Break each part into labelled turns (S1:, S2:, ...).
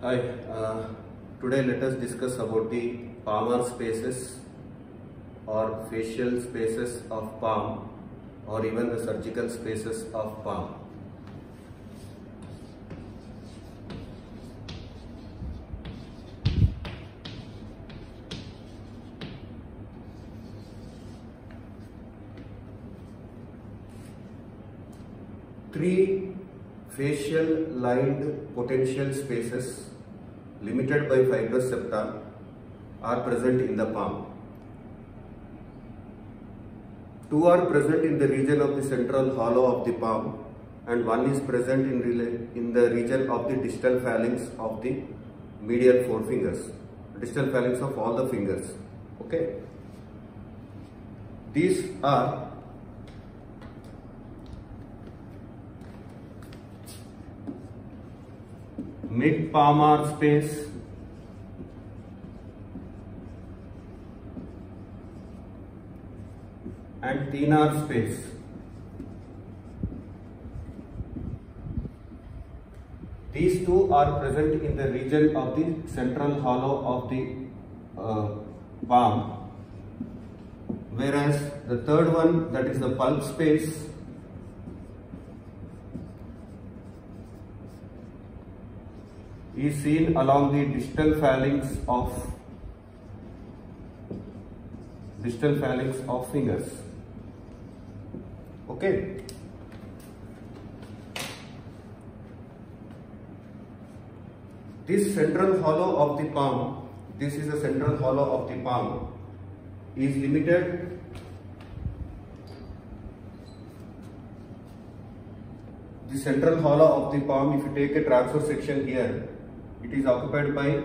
S1: Hi, today let us discuss about the palmar spaces or facial spaces of palm or even the surgical spaces of palm. Three facial lined potential spaces limited by fibrous septa are present in the palm. Two are present in the region of the central hollow of the palm and one is present in the region of the distal phalanx of the medial forefingers, distal phalanx of all the fingers. Okay. These are mid palmar space, and thenar space. These two are present in the region of the central hollow of the palm, whereas the third one, that is the pulp space, is seen along the distal phalanx of fingers. Okay. This central hollow of the palm, this is the central hollow of the palm, is limited the central hollow of the palm. If you take a transverse section here, it is occupied by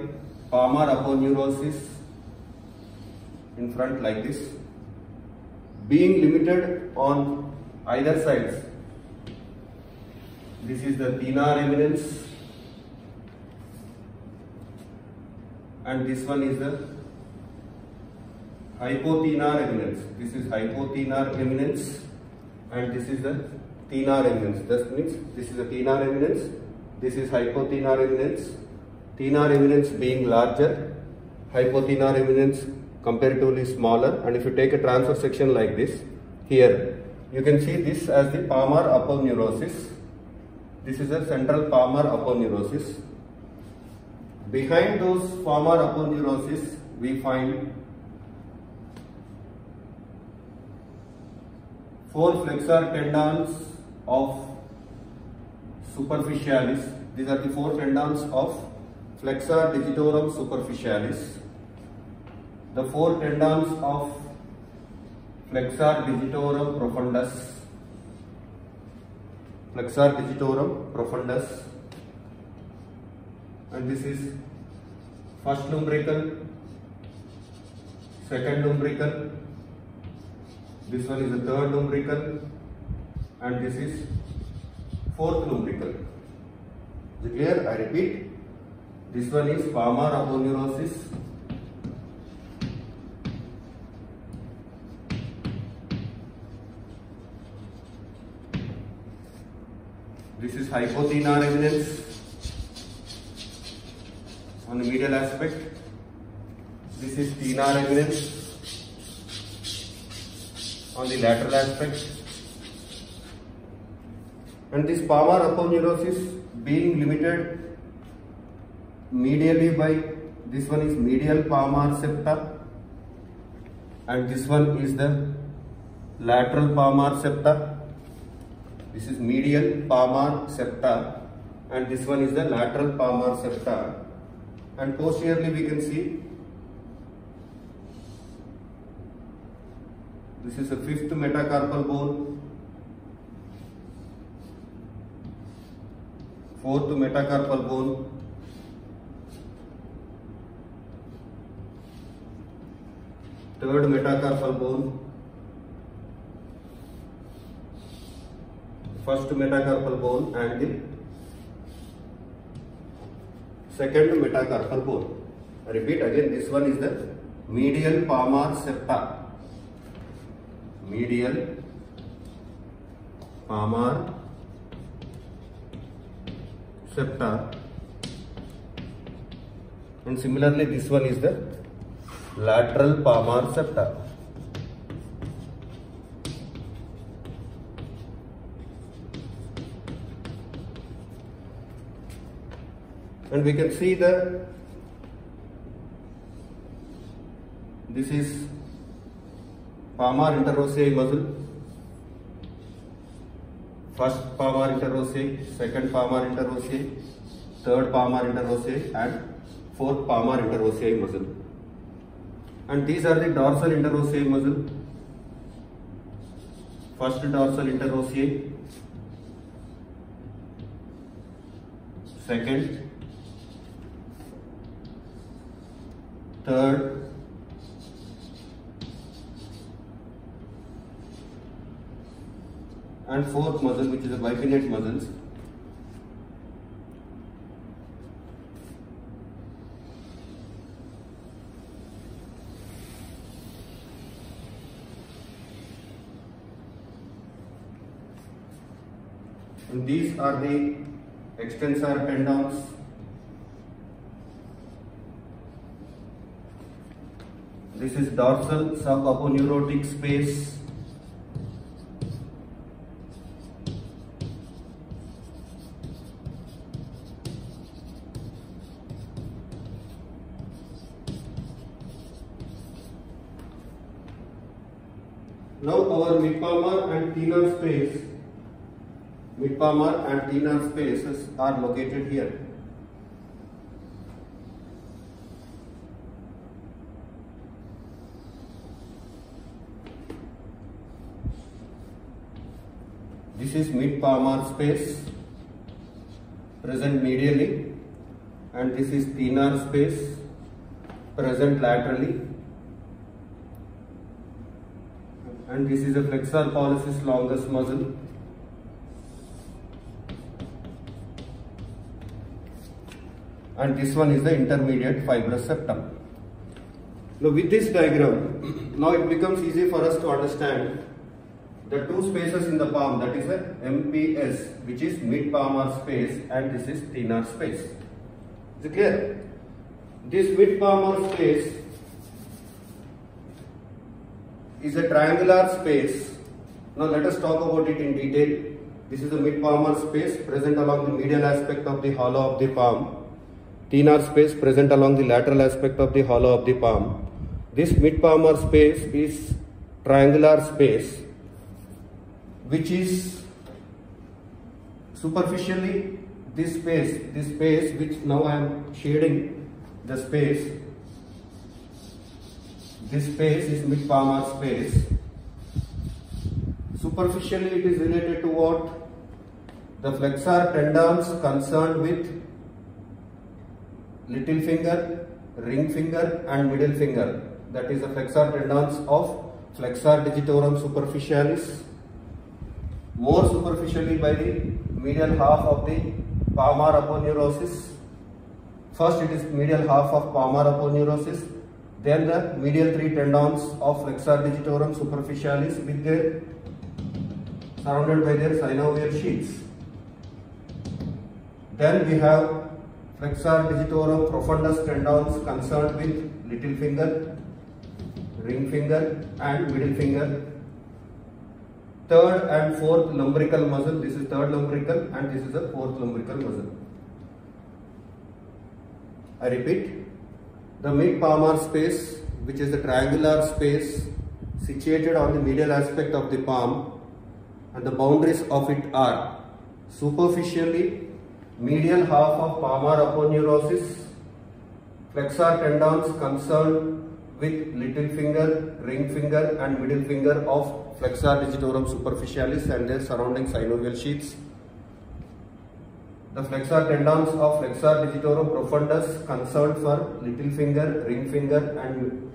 S1: palmar aponeurosis in front like this, being limited on either sides. This is the thenar eminence and this one is the hypothenar eminence. This is hypothenar eminence and this is the thenar eminence. That means this is the thenar eminence, this is hypothenar eminence. Thenar eminence being larger, hypothenar eminence comparatively smaller, and if you take a transverse section like this, here you can see this as the palmar aponeurosis. This is a central palmar aponeurosis. Behind those palmar aponeurosis, we find four flexor tendons of superficialis. These are the four tendons of flexor digitorum superficialis. The four tendons of flexor digitorum profundus. Flexor digitorum profundus. And this is first lumbrical, second lumbrical, this one is the third lumbrical, and this is fourth lumbrical. Is it clear? I repeat, this one is palmar aponeurosis, this is hypothenar eminence on the medial aspect, this is thenar eminence on the lateral aspect, and this palmar aponeurosis being limited medially by, this one is medial palmar septa and this one is the lateral palmar septa. This is medial palmar septa and this one is the lateral palmar septa, and posteriorly we can see this is the fifth metacarpal bone, fourth metacarpal bone, third metacarpal bone, first metacarpal bone and the second metacarpal bone. I repeat again, this one is the medial palmar septa. Medial palmar septa and similarly this one is the lateral palmar septa. And we can see that this is palmar interosseous muscle, first palmar interosseous, second palmar interosseous, third palmar interosseous and fourth palmar interosseous muscle. And these are the dorsal interosseous muscle, first dorsal interosseous, second, third, and fourth muscle, which is the bipinnate muscles. And these are the extensor tendons. This is dorsal subaponeurotic space. Now our mid-palmar and thenar space, mid-palmar and thenar spaces are located here. This is mid-palmar space present medially, and this is thenar space present laterally, and this is a flexor pollicis longus muscle. And this one is the intermediate fibrous septum. Now with this diagram, now it becomes easy for us to understand the two spaces in the palm, that is a MPS, which is mid-palmar space, and this is thenar space. Is it clear? This mid-palmar space is a triangular space. Now let us talk about it in detail. This is the mid-palmar space present along the medial aspect of the hollow of the palm. Thenar space present along the lateral aspect of the hollow of the palm. This mid-palmar space is triangular space, which is superficially this space which now I am shading the space. This space is mid-palmar space. Superficially it is related to what? The flexor tendons concerned with little finger, ring finger and middle finger. That is the flexor tendons of flexor digitorum superficialis. More superficially by the medial half of the palmar aponeurosis. First it is medial half of palmar aponeurosis, then the medial three tendons of flexor digitorum superficialis with their surrounded by their synovial sheaths. Then we have flexor digitorum profundus tendons concerned with little finger, ring finger and middle finger. Third and fourth lumbrical muscle, this is third lumbrical and this is the fourth lumbrical muscle. I repeat, the mid-palmar space, which is the triangular space situated on the medial aspect of the palm, and the boundaries of it are superficially medial half of palmar aponeurosis, flexor tendons concerned with little finger, ring finger and middle finger of flexor digitorum superficialis and their surrounding synovial sheaths. The flexor tendons of flexor digitorum profundus concerned for little finger, ring finger and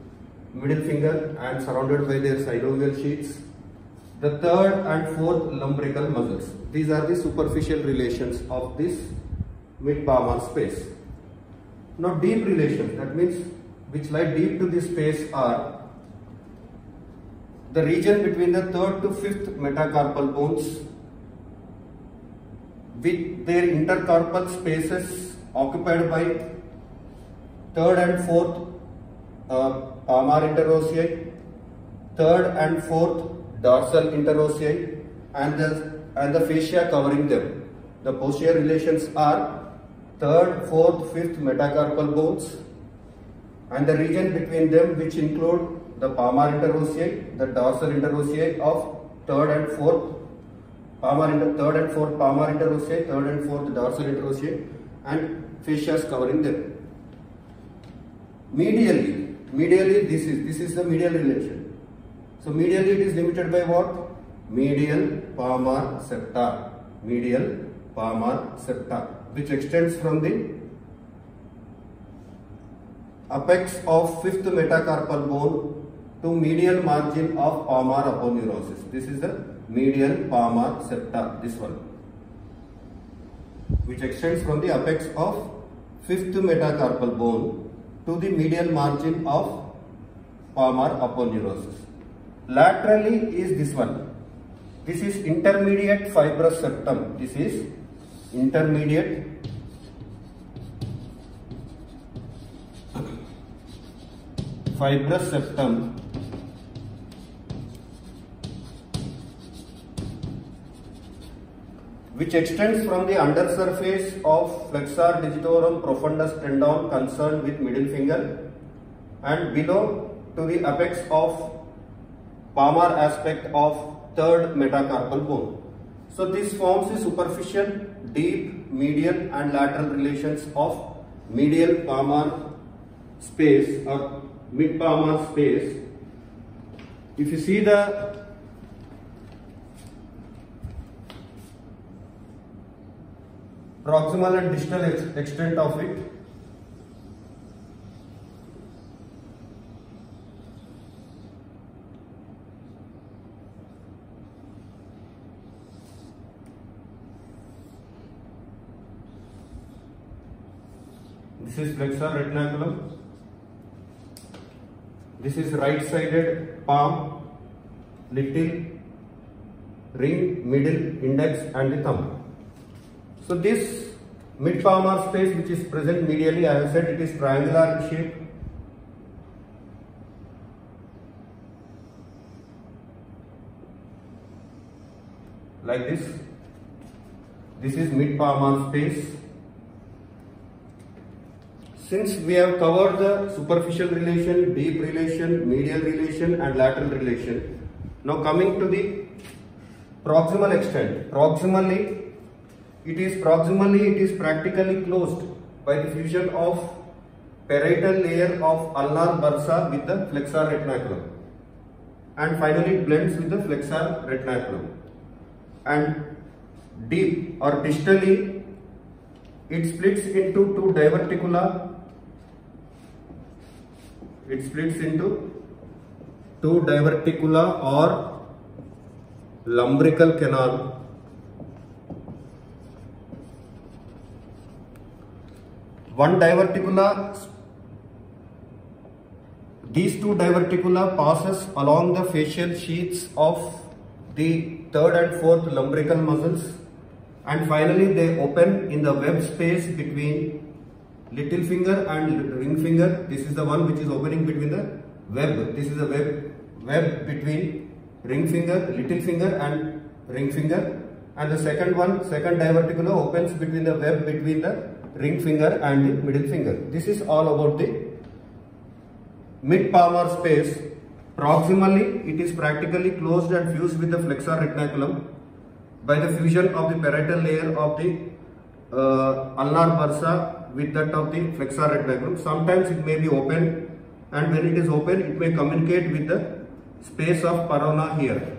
S1: middle finger and surrounded by their synovial sheaths. The third and fourth lumbrical muscles. These are the superficial relations of this mid-palmar space. Now deep relations, that means which lie deep to this space, are the region between the third to fifth metacarpal bones with their intercarpal spaces occupied by third and fourth palmar interossei, third and fourth dorsal interossei, and the fascia covering them. The posterior relations are third, fourth, fifth metacarpal bones, and the region between them, which include the palmar interossei, the dorsal interossei of third and fourth palmar interossei, third and fourth dorsal interossei, and fascias covering them. Medially, this is the medial relation. So medially it is limited by what? Medial palmar septa. Medial palmar septa, which extends from the apex of fifth metacarpal bone to medial margin of palmar aponeurosis. This is the medial palmar septa, this one, which extends from the apex of fifth metacarpal bone to the medial margin of palmar aponeurosis. Laterally is this one. This is intermediate fibrous septum. This is intermediate fibrous septum, which extends from the undersurface of flexor digitorum profundus tendon concerned with middle finger and below to the apex of palmar aspect of third metacarpal bone. So this forms the superficial, deep, medial and lateral relations of medial palmar space or mid palmar space. If you see the proximal and distal extent of it, this is flexor retinaculum, this is right sided palm, little, ring, middle, index and the thumb. So this mid palmar space which is present medially, I have said it is triangular in shape. Like this. This is mid palmar space. Since we have covered the superficial relation, deep relation, medial relation and lateral relation, now coming to the proximal extent. Proximally it is practically closed by the fusion of parietal layer of ulnar bursa with the flexor retinaculum, and finally it blends with the flexor retinaculum. And deep or distally it splits into two diverticula. It splits into two diverticula or lumbrical canal. One diverticula, these two diverticula passes along the facial sheaths of the third and fourth lumbrical muscles, and finally they open in the web space between little finger and ring finger. This is the one which is opening between the web. This is the web between ring finger, little finger and ring finger, and the second diverticula opens between the web between the ring finger and the middle finger. This is all about the mid palmar space. Proximally it is practically closed and fused with the flexor retinaculum by the fusion of the parietal layer of the ulnar bursa with that of the flexor retinaculum. Sometimes it may be open, and when it is open it may communicate with the space of Parona here.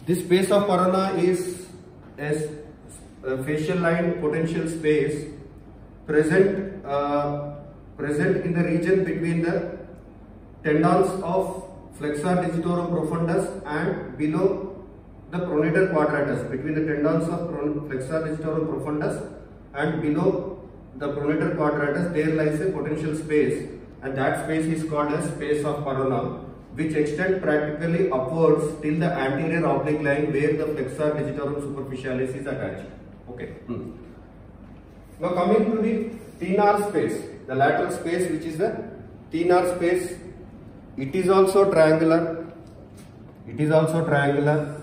S1: This space of Parona is a facial line potential space present in the region between the tendons of flexor digitorum profundus and below the pronator quadratus. Between the tendons of flexor digitorum profundus and below the pronator quadratus there lies a potential space, and that space is called as space of Parona. which extend practically upwards till the anterior oblique line where the flexor digitorum superficialis is attached. Okay. Now coming to the thenar space, the lateral space, which is the thenar space, it is also triangular. It is also triangular.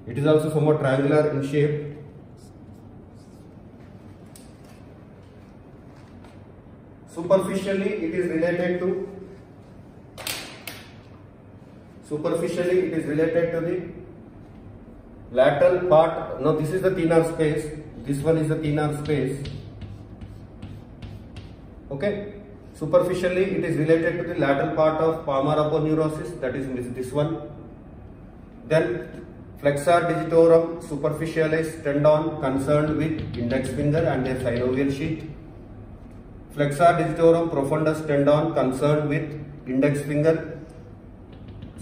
S1: It is also somewhat triangular in shape. Superficially, it is related to the lateral part. Now this is the thenar space. This one is the thenar space. Okay. Superficially, it is related to the lateral part of palmar aponeurosis. That is this one. Then flexor digitorum superficialis tendon concerned with index finger and their synovial sheath. Flexor digitorum profundus tendon concerned with index finger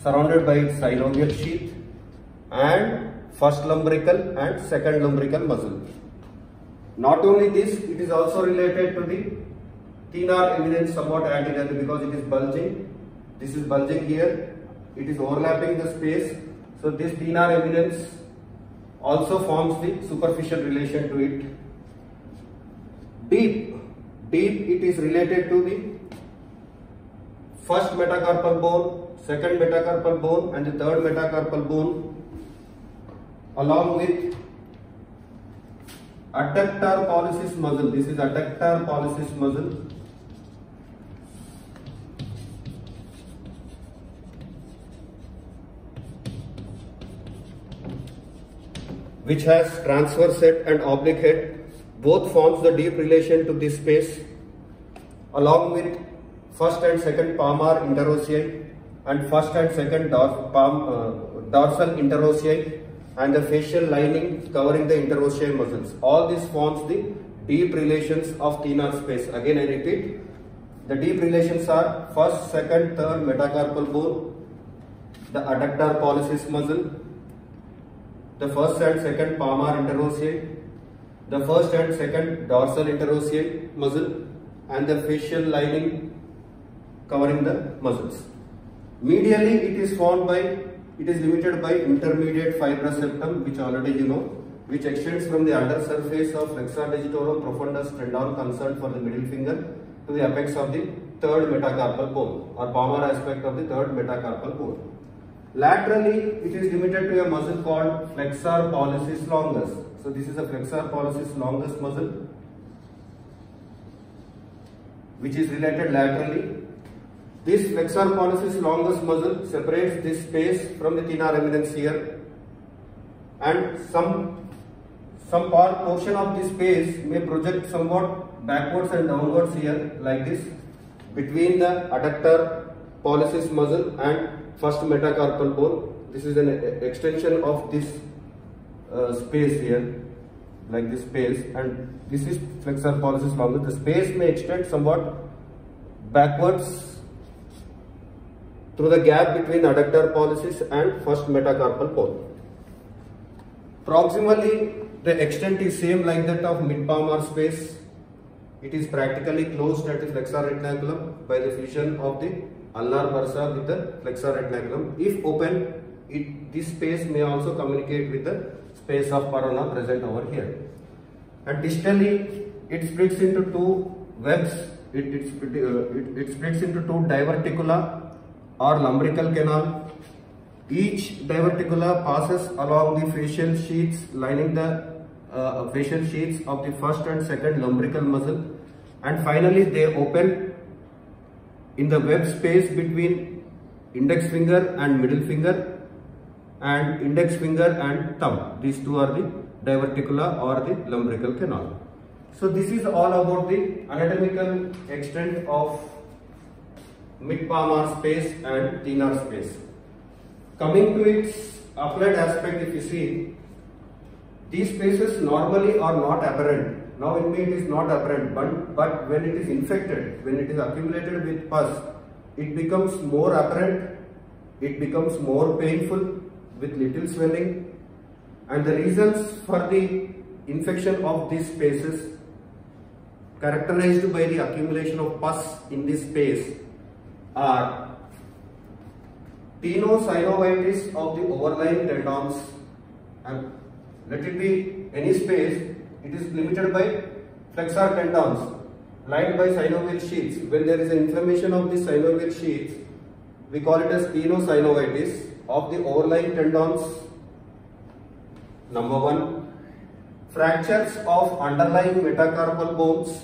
S1: surrounded by its synovial sheath, and first lumbrical and second lumbrical muscle. Not only this, it is also related to the thenar eminence somewhat anteriorly because it is bulging. This is bulging here. It is overlapping the space. So this thenar eminence also forms the superficial relation to it. Deep, it is related to the first metacarpal bone, second metacarpal bone and the third metacarpal bone, along with adductor pollicis muscle. This is adductor pollicis muscle. Which has transverse head and oblique head. Both forms the deep relation to this space, along with first and second palmar interossei and first and second dorsal interossei and the facial lining covering the interossei muscles. All this forms the deep relations of thenar space. Again I repeat, the deep relations are first, second, third metacarpal bone, the adductor pollicis muscle, the first and second palmar interossei, the first and second dorsal interossei muscle, and the facial lining covering the muscles. Medially, it is limited by intermediate fibrous septum, which already you know, which extends from the undersurface of flexor digitorum profundus tendon concerned for the middle finger to the apex of the third metacarpal bone or palmar aspect of the third metacarpal bone. Laterally, it is limited to a muscle called flexor pollicis longus. So this is a flexor pollicis longus muscle, which is related laterally. This flexor pollicis longus muscle separates this space from the thenar eminence here, and some portion of this space may project somewhat backwards and downwards here, like this, between the adductor pollicis muscle and first metacarpal bone. This is an extension of this space here, like this space, and this is flexor pollicis longus. The space may extend somewhat backwards through the gap between adductor pollicis and first metacarpal bone. Proximally, the extent is same like that of mid-palmar space. It is practically closed at the flexor retinaculum by the fusion of the ulnar bursa with the flexor retinaculum. If open, this space may also communicate with the space of Parona present over here. And distally, it splits into two webs. It splits into two diverticula or lumbrical canal. Each diverticula passes along the facial sheaths lining the facial sheaths of the first and second lumbrical muscle, and finally they open in the web space between index finger and middle finger and index finger and thumb. These two are the diverticula or the lumbrical canal. So this is all about the anatomical extent of mid-palmar space and thenar space. Coming to its applied aspect, if you see, these spaces normally are not apparent. Now in me it is not apparent, but when it is infected, when it is accumulated with pus, it becomes more apparent, it becomes more painful with little swelling, and the reasons for the infection of these spaces characterized by the accumulation of pus in this space are tenosynovitis of the overlying tendons, and let it be any space, it is limited by flexor tendons lined by synovial sheaths. When there is an inflammation of the synovial sheaths, we call it as tenosynovitis of the overlying tendons. Number 1, fractures of underlying metacarpal bones.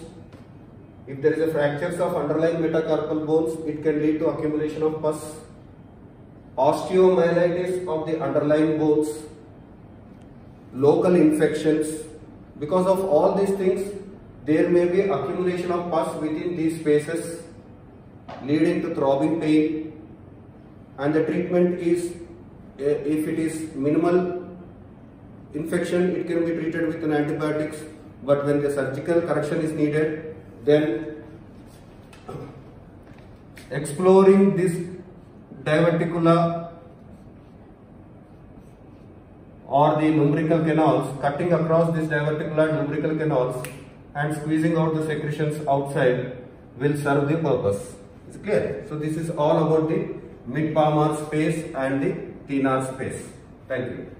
S1: If there is a fractures of underlying metacarpal bones, it can lead to accumulation of pus. Osteomyelitis of the underlying bones, local infections. Because of all these things, there may be accumulation of pus within these spaces, leading to throbbing pain, and the treatment is, if it is minimal infection, it can be treated with an antibiotics, but when the surgical correction is needed, then exploring this diverticula or the lumbrical canals, cutting across this diverticula and lumbrical canals and squeezing out the secretions outside will serve the purpose. Is it clear? So this is all about the mid-palmar space and the thenar space. Thank you.